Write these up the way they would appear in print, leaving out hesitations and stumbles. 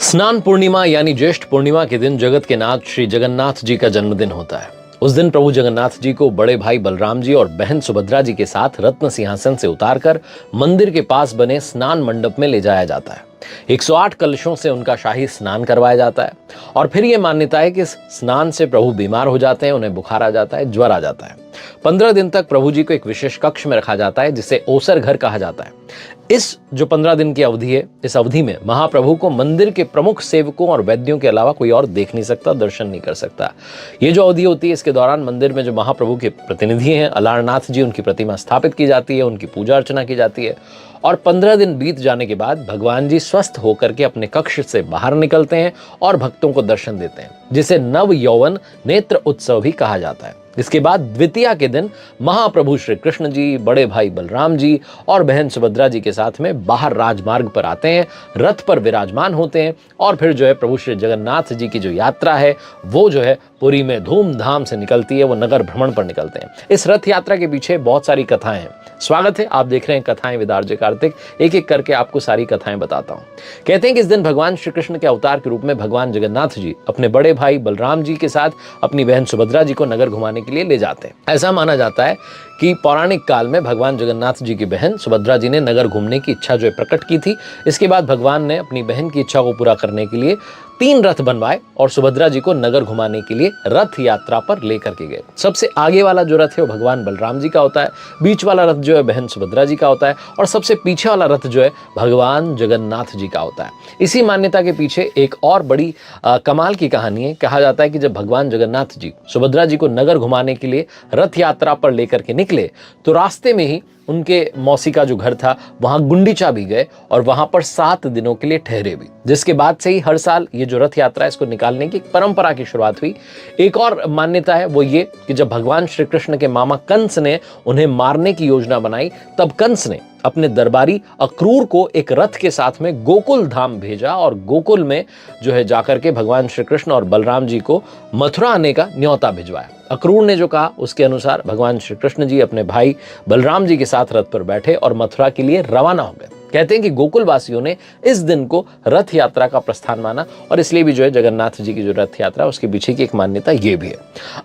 स्नान पूर्णिमा यानी ज्येष्ठ पूर्णिमा के दिन जगत के नाथ श्री जगन्नाथ जी का जन्मदिन होता है। उस दिन प्रभु जगन्नाथ जी को बड़े भाई बलराम जी और बहन सुभद्रा जी के साथ रत्न सिंहासन से उतारकर मंदिर के पास बने स्नान मंडप में ले जाया जाता है। 108 कलशों से उनका शाही स्नान करवाया जाता है और फिर यह मान्यता है कि इस स्नान से प्रभु बीमार हो जाते हैं, उन्हें बुखार आ जाता है, ज्वर आ जाता है। 15 दिन तक प्रभु जी को एक विशेष कक्ष में रखा जाता है जिसे ओसर घर कहा जाता है। इस जो 15 दिन की अवधि है, इस अवधि में महाप्रभु को मंदिर के प्रमुख सेवकों और वैद्यों के अलावा कोई और देख नहीं सकता, दर्शन नहीं कर सकता। ये जो अवधि होती है, इसके दौरान मंदिर में जो महाप्रभु के प्रतिनिधि हैं, अलारनाथ जी, उनकी प्रतिमा स्थापित की जाती है, उनकी पूजा अर्चना की जाती है और 15 दिन बीत जाने के बाद भगवान जी स्वस्थ होकर के अपने कक्ष से बाहर निकलते हैं और भक्तों को दर्शन देते हैं, जिसे नव यौवन नेत्र उत्सव भी कहा जाता है। इसके बाद द्वितीया के दिन महाप्रभु श्री कृष्ण जी, बड़े भाई बलराम जी और बहन सुभद्रा जी के साथ में बाहर राजमार्ग पर आते हैं, रथ पर विराजमान होते हैं और फिर जो है प्रभु श्री जगन्नाथ जी की जो यात्रा है वो जो है पुरी में धूमधाम से निकलती है। वो नगर भ्रमण पर निकलते हैं। इस रथ यात्रा के पीछे बहुत सारी कथाएं हैं। स्वागत है, आप देख रहे हैं कथाएं विद आरजे कार्तिक। एक एक करके आपको सारी कथाएं बताता हूं। कहते हैं कि इस दिन भगवान श्री कृष्ण के अवतार के रूप में भगवान जगन्नाथ जी अपने बड़े भाई बलराम जी के साथ अपनी बहन सुभद्रा जी को नगर घुमाने के लिए ले जाते हैं। ऐसा माना जाता है कि पौराणिक काल में भगवान जगन्नाथ जी की बहन सुभद्रा जी ने नगर घूमने की इच्छा जो है प्रकट की थी। इसके बाद भगवान ने अपनी बहन की इच्छा को पूरा करने के लिए 3 रथ बनवाए और सुभद्रा जी को नगर घुमाने के लिए रथ यात्रा पर लेकर के गए। सबसे आगे वाला जो रथ है वो भगवान बलराम जी का होता है, बीच वाला रथ जो है बहन सुभद्रा जी का होता है और सबसे पीछे वाला रथ जो है भगवान जगन्नाथ जी का होता है। इसी मान्यता के पीछे एक और बड़ी कमाल की कहानी है। कहा जाता है कि जब भगवान जगन्नाथ जी सुभद्रा जी को नगर घुमाने के लिए रथ यात्रा पर लेकर के निकले तो रास्ते में ही उनके मौसी का जो घर था वहां गुंडीचा भी गए और वहां पर 7 दिनों के लिए ठहरे भी, जिसके बाद से ही हर साल ये जो रथ यात्रा है इसको निकालने की एक परंपरा की शुरुआत हुई। एक और मान्यता है वो ये कि जब भगवान श्री कृष्ण के मामा कंस ने उन्हें मारने की योजना बनाई तब कंस ने अपने दरबारी अक्रूर को एक रथ के साथ में गोकुल धाम भेजा और गोकुल में जो है जाकर के भगवान श्री कृष्ण और बलराम जी को मथुरा आने का न्योता भिजवाया। अक्रूर ने जो कहा उसके अनुसार भगवान श्री कृष्ण जी अपने भाई बलराम जी के साथ रथ पर बैठे और मथुरा के लिए रवाना हो गए। कहते हैं कि गोकुल वासियों ने इस दिन को रथ यात्रा का प्रस्थान माना और इसलिए भी जो है जगन्नाथ जी की जो रथ यात्रा उसके पीछे की एक मान्यता ये भी है।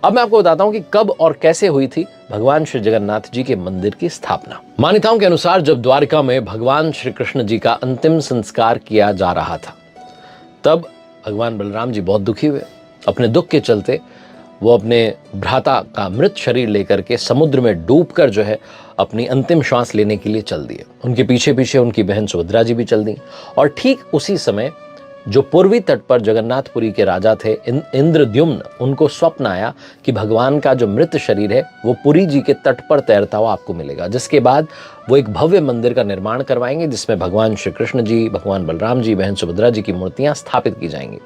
अब मैं आपको बताता हूं कि कब और कैसे हुई थी भगवान श्री जगन्नाथ जी के मंदिर की स्थापना। मान्यताओं के अनुसार जब द्वारिका में भगवान श्री कृष्ण जी का अंतिम संस्कार किया जा रहा था तब भगवान बलराम जी बहुत दुखी हुए। अपने दुख के चलते वो अपने भ्राता का मृत शरीर लेकर के समुद्र में डूबकर जो है अपनी अंतिम श्वास लेने के लिए चल दिए। उनके पीछे पीछे उनकी बहन सुभद्रा जी भी चल दी और ठीक उसी समय जो पूर्वी तट पर जगन्नाथपुरी के राजा थे इंद्रद्युम्न, उनको स्वप्न आया कि भगवान का जो मृत शरीर है वो पुरी जी के तट पर तैरता हुआ आपको मिलेगा, जिसके बाद वो एक भव्य मंदिर का निर्माण करवाएंगे जिसमें भगवान श्री कृष्ण जी, भगवान बलराम जी, बहन सुभद्रा जी की मूर्तियां स्थापित की जाएंगी।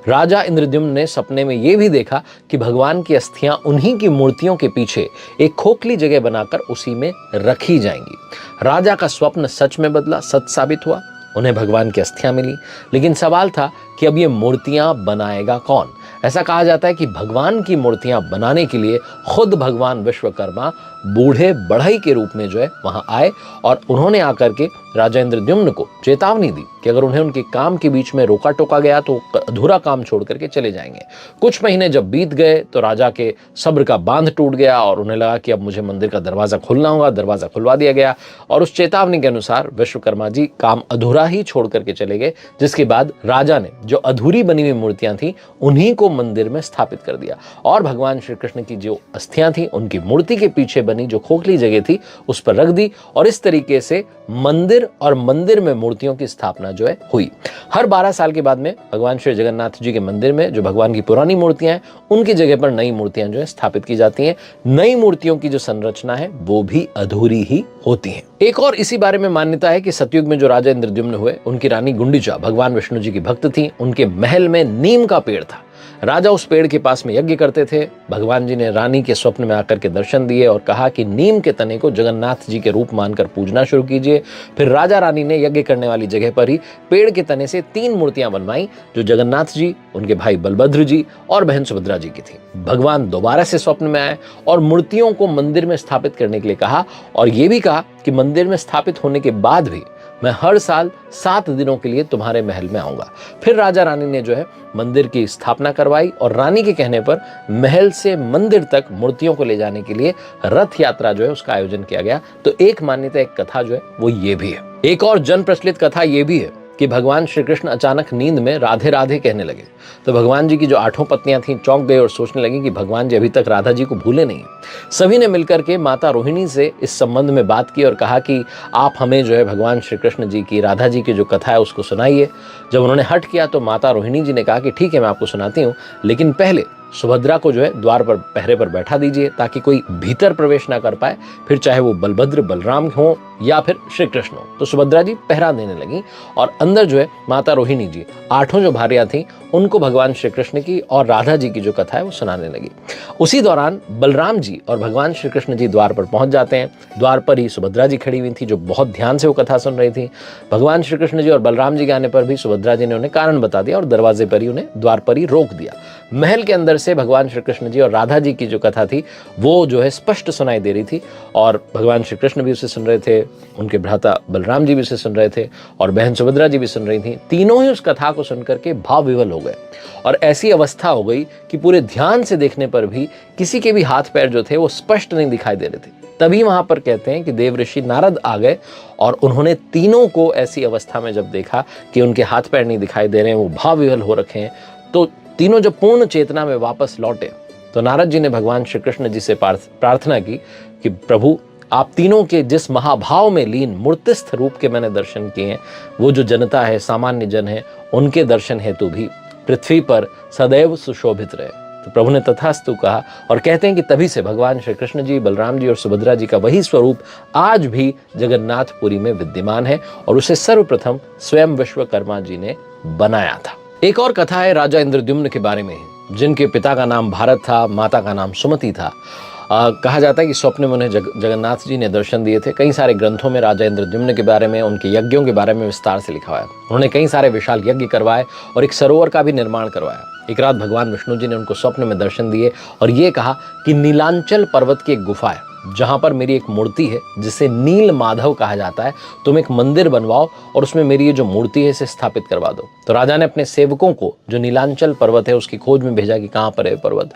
राजा इंद्रद्युम्न ने सपने में ये भी देखा कि भगवान की अस्थियां उन्हीं की मूर्तियों के पीछे एक खोखली जगह बनाकर उसी में रखी जाएंगी। राजा का स्वप्न सच में बदला, सच साबित हुआ। उन्हें भगवान की अस्थियां मिली, लेकिन सवाल था कि अब ये मूर्तियां बनाएगा कौन। ऐसा कहा जाता है कि भगवान की मूर्तियां बनाने के लिए खुद भगवान विश्वकर्मा बूढ़े बढ़ई के रूप में जो है वहां आए और उन्होंने आकर के राजा इंद्रद्युम्न को चेतावनी दी कि अगर उन्हें उनके काम के बीच में रोका टोका गया तो अधूरा काम छोड़ करके चले जाएंगे। कुछ महीने जब बीत गए तो राजा के सब्र का बांध टूट गया और उन्हें लगा कि अब मुझे मंदिर का दरवाजा खोलना होगा। दरवाजा खुलवा दिया गया और उस चेतावनी के अनुसार विश्वकर्मा जी काम अधूरा ही छोड़ करके चले गए, जिसके बाद राजा ने जो अधूरी बनी हुई मूर्तियां थी उन्हीं को मंदिर में स्थापित कर दिया और भगवान श्री कृष्ण की जो अस्थियां थी उनकी मूर्ति के पीछे बनी जो खोखली जगह थी उस पर रख दी और इस तरीके से मंदिर और मंदिर में मूर्तियों की स्थापना जो है हुई। हर 12 साल के बाद में भगवान श्री जगन्नाथ जी के मंदिर में जो भगवान की पुरानी मूर्तियां हैं उनकी जगह पर नई मूर्तियां जो है स्थापित की जाती हैं। नई मूर्तियों की जो संरचना है वो भी अधूरी ही होती है। एक और इसी बारे में मान्यता है कि सतयुग में जो राजा इंद्रद्युम्न हुए उनकी रानी गुंडीचा भगवान विष्णु जी की भक्त थी। उनके महल में नीम का पेड़ था। राजा उस पेड़ के पास में यज्ञ करते थे। भगवान जी ने रानी के स्वप्न में आकर के दर्शन दिए और कहा कि नीम के तने को जगन्नाथ जी के रूप मानकर पूजना शुरू कीजिए। फिर राजा रानी ने यज्ञ करने वाली जगह पर ही पेड़ के तने से 3 मूर्तियां बनवाई जो जगन्नाथ जी, उनके भाई बलभद्र जी और बहन सुभद्रा जी की थी। भगवान दोबारा से स्वप्न में आए और मूर्तियों को मंदिर में स्थापित करने के लिए कहा और यह भी कहा कि मंदिर में स्थापित होने के बाद भी मैं हर साल 7 दिनों के लिए तुम्हारे महल में आऊंगा। फिर राजा रानी ने जो है मंदिर की स्थापना करवाई और रानी के कहने पर महल से मंदिर तक मूर्तियों को ले जाने के लिए रथ यात्रा जो है उसका आयोजन किया गया। तो एक मान्यता, एक कथा जो है वो ये भी है। एक और जन प्रचलित कथा ये भी है कि भगवान श्री कृष्ण अचानक नींद में राधे राधे कहने लगे। तो भगवान जी की जो 8 पत्नियां थीं चौंक गए और सोचने लगी कि भगवान जी अभी तक राधा जी को भूले नहीं। सभी ने मिलकर के माता रोहिणी से इस संबंध में बात की और कहा कि आप हमें जो है भगवान श्री कृष्ण जी की, राधा जी की जो कथा है उसको सुनाइए। जब उन्होंने हट किया तो माता रोहिणी जी ने कहा कि ठीक है, मैं आपको सुनाती हूँ, लेकिन पहले सुभद्रा को जो है द्वार पर पहरे पर बैठा दीजिए ताकि कोई भीतर प्रवेश ना कर पाए, फिर चाहे वो बलभद्र बलराम हो या फिर श्री कृष्ण हो। तो सुभद्रा जी पहरा देने लगी और अंदर जो है माता रोहिणी जी 8 जो भार्या थी उनको भगवान श्री कृष्ण की और राधा जी की जो कथा है वो सुनाने लगी। उसी दौरान बलराम जी और भगवान श्री कृष्ण जी द्वार पर पहुंच जाते हैं। द्वार पर ही सुभद्रा जी खड़ी हुई थी जो बहुत ध्यान से वो कथा सुन रही थी। भगवान श्री कृष्ण जी और बलराम जी के आने पर भी सुभद्रा जी ने उन्हें कारण बता दिया और दरवाजे पर ही उन्हें द्वार पर ही रोक दिया। महल के अंदर से भगवान श्री कृष्ण जी और राधा जी की जो कथा थी वो जो है स्पष्ट सुनाई दे रही थी और भगवान श्री कृष्ण भी उसे सुन रहे थे, उनके भ्राता बलराम जी भी उसे सुन रहे थे और बहन सुभद्रा जी भी सुन रही थी। तीनों ही उस कथा को सुनकर के भाव विवल हो गए और ऐसी अवस्था हो गई कि पूरे ध्यान से देखने पर भी किसी के भी हाथ पैर जो थे वो स्पष्ट नहीं दिखाई दे रहे थे। तभी वहां पर कहते हैं कि देव ऋषि नारद आ गए और उन्होंने तीनों को ऐसी अवस्था में जब देखा कि उनके हाथ पैर नहीं दिखाई दे रहे हैं, वो भाव विवल हो रखे हैं, तो तीनों जब पूर्ण चेतना में वापस लौटे तो नारद जी ने भगवान श्री कृष्ण जी से प्रार्थना की कि प्रभु, आप तीनों के जिस महाभाव में लीन मूर्तिस्थ रूप के मैंने दर्शन किए हैं, वो जो जनता है, सामान्य जन है, उनके दर्शन हेतु भी पृथ्वी पर सदैव सुशोभित रहे। तो प्रभु ने तथास्तु कहा और कहते हैं कि तभी से भगवान श्री कृष्ण जी, बलराम जी और सुभद्रा जी का वही स्वरूप आज भी जगन्नाथपुरी में विद्यमान है और उसे सर्वप्रथम स्वयं विश्वकर्मा जी ने बनाया था। एक और कथा है राजा इंद्रद्युम्न के बारे में, जिनके पिता का नाम भारत था, माता का नाम सुमति था। कहा जाता है कि स्वप्न में उन्हें जगन्नाथ जी ने दर्शन दिए थे। कई सारे ग्रंथों में राजा इंद्रद्युम्न के बारे में, उनके यज्ञों के बारे में विस्तार से लिखा हुआ है। उन्होंने कई सारे विशाल यज्ञ करवाए और एक सरोवर का भी निर्माण करवाया। एक रात भगवान विष्णु जी ने उनको स्वप्न में दर्शन दिए और ये कहा कि नीलांचल पर्वत की एक गुफा है जहां पर मेरी एक मूर्ति है जिसे नील माधव कहा जाता है, तुम एक मंदिर बनवाओ और उसमें मेरी ये जो मूर्ति है इसे स्थापित करवा दो। तो राजा ने अपने सेवकों को जो नीलांचल पर्वत है उसकी खोज में भेजा कि कहाँ पर है पर्वत।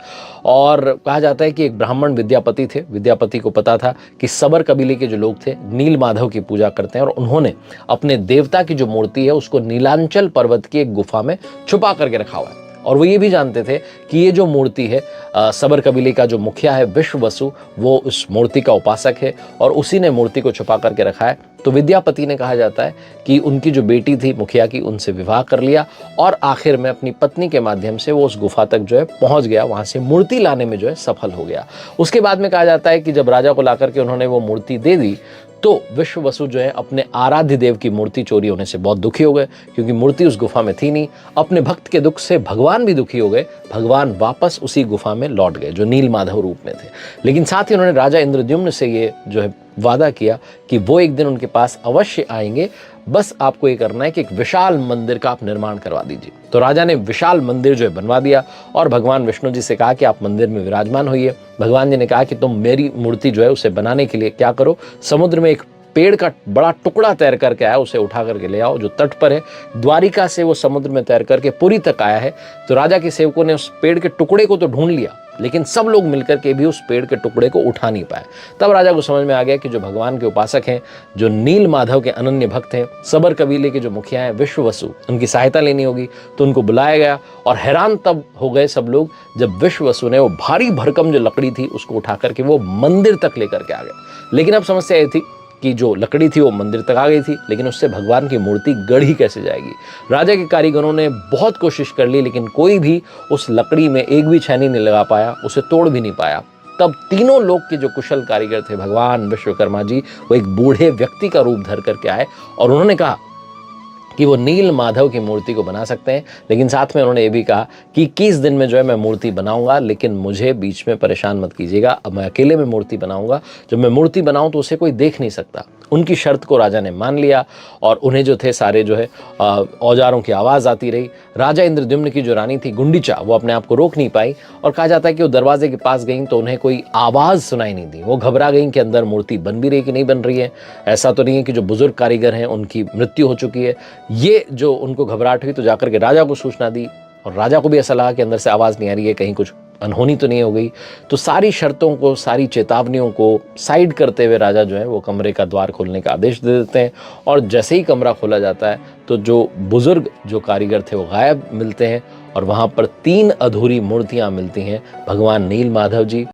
और कहा जाता है कि एक ब्राह्मण विद्यापति थे, विद्यापति को पता था कि सबर कबीले के जो लोग थे नील माधव की पूजा करते हैं और उन्होंने अपने देवता की जो मूर्ति है उसको नीलांचल पर्वत की एक गुफा में छुपा करके रखा हुआ है। और वो ये भी जानते थे कि ये जो मूर्ति है, सबर कबीले का जो मुखिया है विश्ववसु, वो उस मूर्ति का उपासक है और उसी ने मूर्ति को छुपा करके रखा है। तो विद्यापति ने, कहा जाता है कि उनकी जो बेटी थी मुखिया की, उनसे विवाह कर लिया और आखिर में अपनी पत्नी के माध्यम से वो उस गुफा तक जो है पहुंच गया, वहां से मूर्ति लाने में जो है सफल हो गया। उसके बाद में कहा जाता है कि जब राजा को ला करके उन्होंने वो मूर्ति दे दी तो विश्ववसु जो है अपने आराध्य देव की मूर्ति चोरी होने से बहुत दुखी हो गए, क्योंकि मूर्ति उस गुफा में थी नहीं। अपने भक्त के दुख से भगवान भी दुखी हो गए, भगवान वापस उसी गुफा में लौट गए जो नील माधव रूप में थे। लेकिन साथ ही उन्होंने राजा इंद्रद्युम्न से ये जो है वादा किया कि वो एक दिन उनके पास अवश्य आएंगे, बस आपको ये करना है कि एक विशाल मंदिर का आप निर्माण करवा दीजिए। तो राजा ने विशाल मंदिर जो है बनवा दिया और भगवान विष्णु जी से कहा कि आप मंदिर में विराजमान होइए। भगवान जी ने कहा कि तुम मेरी मूर्ति जो है उसे बनाने के लिए क्या करो, समुद्र में एक पेड़ का बड़ा टुकड़ा तैर करके आया, उसे उठा करके ले आओ जो तट पर है। द्वारिका से वो समुद्र में तैर करके पुरी तक आया है। तो राजा के सेवकों ने उस पेड़ के टुकड़े को तो ढूंढ लिया, लेकिन सब लोग मिलकर के भी उस पेड़ के टुकड़े को उठा नहीं पाए। तब राजा को समझ में आ गया कि जो भगवान के उपासक हैं, जो नील माधव के अनन्य भक्त हैं, सबर कबीले के जो मुखिया हैं विश्ववसु, उनकी सहायता लेनी होगी। तो उनको बुलाया गया और हैरान तब हो गए सब लोग जब विश्ववसु ने वो भारी भरकम जो लकड़ी थी उसको उठा करके वो मंदिर तक लेकर के आ गए। लेकिन अब समस्या ये थी कि जो लकड़ी थी वो मंदिर तक आ गई थी, लेकिन उससे भगवान की मूर्ति गढ़ी कैसे जाएगी। राजा के कारीगरों ने बहुत कोशिश कर ली, लेकिन कोई भी उस लकड़ी में एक भी छेनी नहीं लगा पाया, उसे तोड़ भी नहीं पाया। तब तीनों लोग के जो कुशल कारीगर थे, भगवान विश्वकर्मा जी, वो एक बूढ़े व्यक्ति का रूप धर करके आए और उन्होंने कहा कि वो नील माधव की मूर्ति को बना सकते हैं। लेकिन साथ में उन्होंने ये भी कहा कि 21 दिन में जो है मैं मूर्ति बनाऊंगा, लेकिन मुझे बीच में परेशान मत कीजिएगा, अब मैं अकेले में मूर्ति बनाऊंगा। जब मैं मूर्ति बनाऊं तो उसे कोई देख नहीं सकता, उनकी शर्त को राजा ने मान लिया और उन्हें जो थे सारे जो है औजारों की आवाज़ आती रही। राजा इंद्रद्युम्न की जो रानी थी गुंडीचा, वो अपने आप को रोक नहीं पाई और कहा जाता है कि वो दरवाजे के पास गई तो उन्हें कोई आवाज़ सुनाई नहीं दी। वो घबरा गई कि अंदर मूर्ति बन भी रही कि नहीं बन रही है। ऐसा तो नहीं है कि जो बुजुर्ग कारीगर हैं उनकी मृत्यु हो चुकी है। ये जो उनको घबराहट हुई तो जाकर के राजा को सूचना दी और राजा को भी ऐसा लगा कि अंदर से आवाज़ नहीं आ रही है, कहीं कुछ अनहोनी तो नहीं हो गई। तो सारी शर्तों को, सारी चेतावनियों को साइड करते हुए राजा जो है वो कमरे का द्वार खोलने का आदेश दे देते हैं और जैसे ही कमरा खोला जाता है तो जो बुजुर्ग जो कारीगर थे वो गायब मिलते हैं और वहाँ पर 3 अधूरी मूर्तियाँ मिलती हैं, भगवान नील माधव जी,